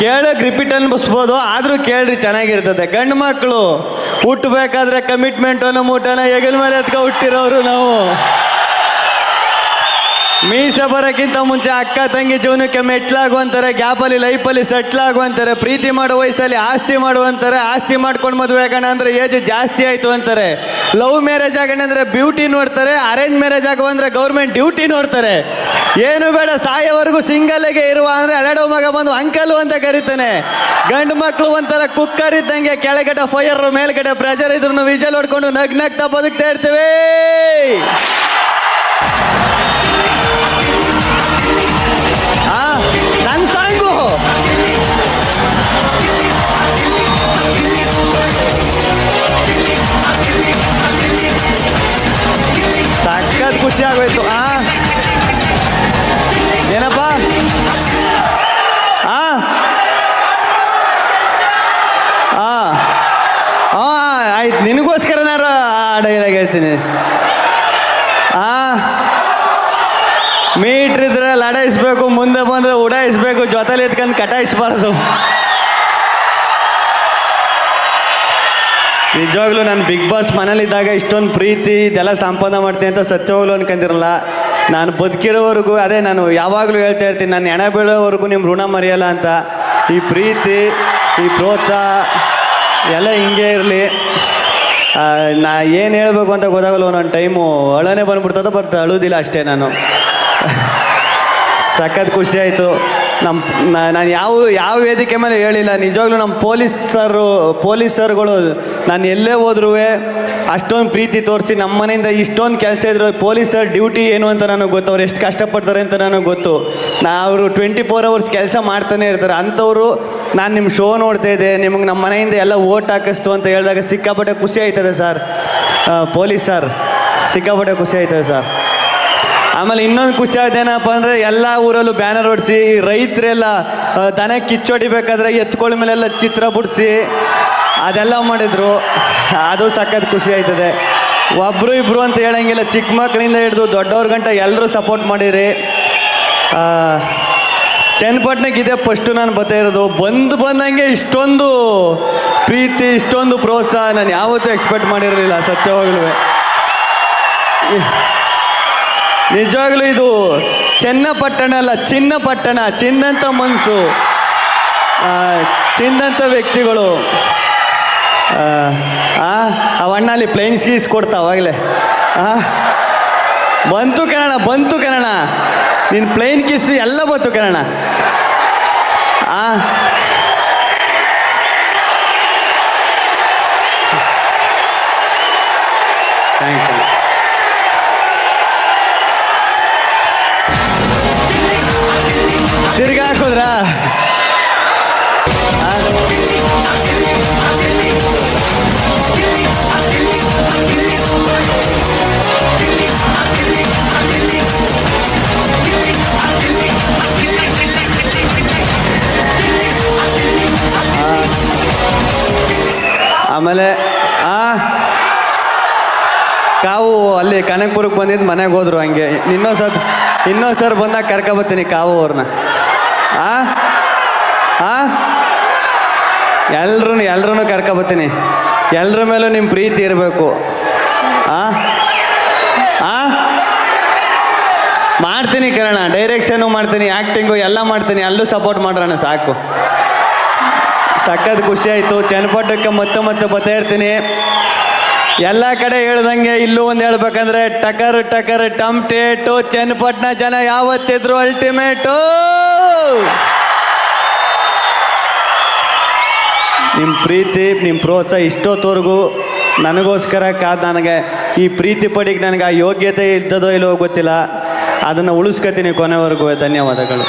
ಕೇಳಕ್ಕೆ ರಿಪೀಟ್ ಅನ್ಬಿಸ್ಬೋದು, ಆದರೂ ಕೇಳ್ರಿ, ಚೆನ್ನಾಗಿರ್ತದೆ. ಗಂಡು ಮಕ್ಕಳು ಹುಟ್ಟಬೇಕಾದ್ರೆ ಕಮಿಟ್ಮೆಂಟ್ ಅನ್ನೋ ಮೂಟನ ಹೆಗಲ ಮೇಲೆ ಎತ್ಕೊ ಹುಟ್ಟಿರೋರು ನಾವು. ಮೀಸೆ ಬರೋಕ್ಕಿಂತ ಮುಂಚೆ ಅಕ್ಕ ತಂಗಿ ಜೀವನಕ್ಕೆ ಮೆಟ್ಲಾಗುವಂತಾರೆ, ಗ್ಯಾಪಲ್ಲಿ ಲೈಫಲ್ಲಿ ಸೆಟ್ಲ್ ಆಗುವಂತಾರೆ, ಪ್ರೀತಿ ಮಾಡೋ ವಯಸ್ಸಲ್ಲಿ ಆಸ್ತಿ ಮಾಡುವಂತಾರೆ, ಆಸ್ತಿ ಮಾಡ್ಕೊಂಡು ಮದುವೆ ಆಗೋಣ ಅಂದರೆ ಏಜ್ ಜಾಸ್ತಿ ಆಯಿತು ಅಂತಾರೆ. ಲವ್ ಮ್ಯಾರೇಜ್ ಆಗೋಣ ಅಂದರೆ ಬ್ಯೂಟಿ ನೋಡ್ತಾರೆ, ಅರೇಂಜ್ ಮ್ಯಾರೇಜ್ ಆಗೋ ಅಂದರೆ ಗೌರ್ಮೆಂಟ್ ಡ್ಯೂಟಿ ನೋಡ್ತಾರೆ. ಏನು ಬೇಡ ಸಾಯೋವರೆಗೂ ಸಿಂಗಲ್ಗೆ ಇರುವ ಅಂದರೆ ಹಳೆಡೋ ಮಗ ಬಂದು ಅಂಕಲು ಅಂತ ಕರೀತಾನೆ. ಗಂಡು ಮಕ್ಕಳು ಒಂಥರ ಕುಕ್ಕರ್ ಇದ್ದಂಗೆ, ಕೆಳಗಡೆ ಫೈರ್ ಮೇಲ್ಗಡೆ ಪ್ರೆಷರ್ ಇದ್ರು ವಿಜಲ್ ಹೊಡ್ಕೊಂಡು ನಗ್ನಗ್ತಾ ಬದುಕ್ತಾ ಇರ್ತೇವೆ. ನನ್ನ ಸಾಂಗು ಸಖತ್ ಖುಷಿ ಆಗೋಯ್ತು. ಏನಪ್ಪ ಆಯ್ತು, ನಿನಗೋಸ್ಕರ ನಾನು ಡೈಲಾಗ್ ಹೇಳ್ತೀನಿ. ಮೀಟ್ರ್ ಇದ್ರೆ ಲಡಾಯಿಸ್ಬೇಕು, ಮುಂದೆ ಬಂದರೆ ಉಡಾಯಿಸ್ಬೇಕು, ಜೊತೆಲಿ ಎತ್ಕೊಂಡು ಕಟಾಯಿಸ್ಬಾರ್ದು. ನಿಜವಾಗ್ಲೂ ನಾನು ಬಿಗ್ ಬಾಸ್ ಮನೇಲಿದ್ದಾಗ ಇಷ್ಟೊಂದು ಪ್ರೀತಿ ಇದೆಲ್ಲ ಸಂಪಾದನೆ ಮಾಡ್ತೀನಿ ಅಂತ ಸತ್ಯವಾಗ್ಲೂ ಅನ್ಕೊಂಡಿರಲ್ಲ. ನಾನು ಬದುಕಿರೋವರೆಗೂ ಅದೇ ನಾನು ಯಾವಾಗಲೂ ಹೇಳ್ತಾ ಇರ್ತೀನಿ, ನಾನು ಹೆಣ ಬೀಳೋವರೆಗೂ ನಿಮ್ಮ ಋಣ ಮರೆಯಲ್ಲ ಅಂತ. ಈ ಪ್ರೀತಿ, ಈ ಪ್ರೋತ್ಸಾಹ ಎಲ್ಲ ಹಿಂಗೆ ಇರಲಿ. ನಾ ಏನು ಹೇಳಬೇಕು ಅಂತ ಗೊತ್ತಾಗಲ್ಲ, ಒಂದೊಂದು ಟೈಮು ಅಳನೇ ಬಂದ್ಬಿಡ್ತದೆ, ಬಟ್ ಅಳುವುದಿಲ್ಲ ಅಷ್ಟೇ. ನಾನು ಸಖತ್ ಖುಷಿ ಆಯಿತು. ನಾನು ಯಾವ ವೇದಿಕೆ ಮೇಲೆ ಹೇಳಿಲ್ಲ. ನಿಜವಾಗ್ಲೂ ನಮ್ಮ ಪೊಲೀಸರುಗಳು ನಾನು ಎಲ್ಲೇ ಹೋದ್ರೂ ಅಷ್ಟೊಂದು ಪ್ರೀತಿ ತೋರಿಸಿ ನಮ್ಮ ಮನೆಯಿಂದ ಇಷ್ಟೊಂದು ಕೆಲಸ ಇದ್ರು. ಪೊಲೀಸರ ಡ್ಯೂಟಿ ಏನು ಅಂತ ನನಗೆ ಗೊತ್ತು, ಅವ್ರು ಎಷ್ಟು ಕಷ್ಟಪಡ್ತಾರೆ ಅಂತ ನನಗೆ ಗೊತ್ತು. ಅವರು 24 hours ಕೆಲಸ ಮಾಡ್ತಾನೆ ಇರ್ತಾರೆ. ಅಂಥವ್ರು ನಾನು ನಿಮ್ಮ ಶೋ ನೋಡ್ತಾ ಇದ್ದೆ, ನಿಮಗೆ ನಮ್ಮ ಮನೆಯಿಂದ ಎಲ್ಲ ಓಟ್ ಹಾಕಿಸ್ತು ಅಂತ ಹೇಳಿದಾಗ ಸಿಕ್ಕಾಪಟ್ಟೆ ಖುಷಿ ಆಯ್ತದೆ ಸರ್. ಪೊಲೀಸ್ ಸರ್ ಸಿಕ್ಕಾಪಟ್ಟೆ ಖುಷಿ ಆಯ್ತದೆ ಸರ್. ಆಮೇಲೆ ಇನ್ನೊಂದು ಖುಷಿ ಆಯ್ತೇನಪ್ಪ ಅಂದರೆ, ಎಲ್ಲ ಊರಲ್ಲೂ ಬ್ಯಾನರ್ ಹೊಡಿಸಿ, ರೈತರೆಲ್ಲ ದನ ಕಿಚ್ಚೊಡಿಬೇಕಾದ್ರೆ ಎತ್ಕೊಳ್ಳ ಮೇಲೆಲ್ಲ ಚಿತ್ರ ಬಿಡಿಸಿ ಅದೆಲ್ಲ ಮಾಡಿದರು. ಅದು ಸಖತ್ ಖುಷಿ ಆಯ್ತದೆ. ಒಬ್ಬರು ಇಬ್ಬರು ಅಂತ ಹೇಳಂಗಿಲ್ಲ, ಚಿಕ್ಕ ಮಕ್ಕಳಿಂದ ಹಿಡಿದು ದೊಡ್ಡವ್ರ ಗಂಟ ಎಲ್ಲರೂ ಸಪೋರ್ಟ್ ಮಾಡಿರಿ. ಚನ್ನಪಟ್ಟಣಕ್ಕೆ ಇದೇ ಫಸ್ಟು ನಾನು ಬರ್ತಾ ಇರೋದು. ಬಂದಂಗೆ ಇಷ್ಟೊಂದು ಪ್ರೀತಿ, ಇಷ್ಟೊಂದು ಪ್ರೋತ್ಸಾಹ ನಾನು ಯಾವತ್ತೂ ಎಕ್ಸ್ಪೆಕ್ಟ್ ಮಾಡಿರಲಿಲ್ಲ ಸತ್ಯವಾಗ್ಲೂ. ನಿಜವಾಗ್ಲೂ ಇದು ಚನ್ನಪಟ್ಟಣ ಅಲ್ಲ, ಚಿನ್ನಪಟ್ಟಣ. ಚಿನ್ನಂಥ ಮನಸ್ಸು, ಚಿನ್ನಂಥ ವ್ಯಕ್ತಿಗಳು. ಅವಣ್ಣಲ್ಲಿ ಪ್ಲೇನ್ ಸೀಸ್ ಕೊಡ್ತಾ ಅವಾಗಲೇ ಬಂತು ಕನ್ನಡ. ನಿನ್ನ ಪ್ಲೇನ್ ಕಿಸ್ಸು ಎಲ್ಲ ಬಂತು ಕನ್ನಡ. ಥ್ಯಾಂಕ್ಸ್. ತಿರ್ಗಾ ಹಾಕೋದ್ರಾ? ಆಮೇಲೆ ಕಾವು ಅಲ್ಲಿ ಕನಕಪುರಕ್ಕೆ ಬಂದಿದ್ದು ಮನೆಗೆ ಹೋದ್ರು. ಹಂಗೆ ಇನ್ನೊಂದು ಸರ್ ಬಂದಾಗ ಕರ್ಕೊಬತ್ತೀನಿ ಕಾವು ಅವ್ರನ್ನ. ಎಲ್ರೂ ಕರ್ಕೊಬತ್ತೀನಿ. ಎಲ್ಲರ ಮೇಲೂ ನಿಮ್ಮ ಪ್ರೀತಿ ಇರಬೇಕು. ಮಾಡ್ತೀನಿ ಕಿರಣ, ಡೈರೆಕ್ಷನು ಮಾಡ್ತೀನಿ, ಆ್ಯಕ್ಟಿಂಗು ಎಲ್ಲ ಮಾಡ್ತೀನಿ. ಅಲ್ಲೂ ಸಪೋರ್ಟ್ ಮಾಡೋಣ ಸಾಕು. ಸಖತ್ ಖುಷಿ ಆಯಿತು. ಚನ್ನಪಟ್ಟಣಕ್ಕೆ ಮತ್ತೆ ಬರ್ತಾ ಇರ್ತೀನಿ. ಎಲ್ಲ ಕಡೆ ಹೇಳ್ದಂಗೆ ಇಲ್ಲೂ ಒಂದು ಹೇಳ್ಬೇಕಂದ್ರೆ, ಟಕರ್ ಟಮ್ಟೇಟು. ಚನ್ನಪಟ್ಟಣ ಜನ ಯಾವತ್ತಿದ್ರು ಅಲ್ಟಿಮೇಟು. ನಿಮ್ಮ ಪ್ರೀತಿ, ನಿಮ್ಮ ಪ್ರೋತ್ಸಾಹ ಇಷ್ಟೊತ್ತವರೆಗೂ ನನಗೋಸ್ಕರ ನನಗೆ ಈ ಪ್ರೀತಿ ಪಡಿಗೆ ನನಗೆ ಆ ಯೋಗ್ಯತೆ ಇದ್ದದೋ ಇಲ್ಲವೋ ಗೊತ್ತಿಲ್ಲ. ಅದನ್ನು ಉಳಿಸ್ಕೊತೀನಿ ಕೊನೆವರೆಗೂ. ಧನ್ಯವಾದಗಳು.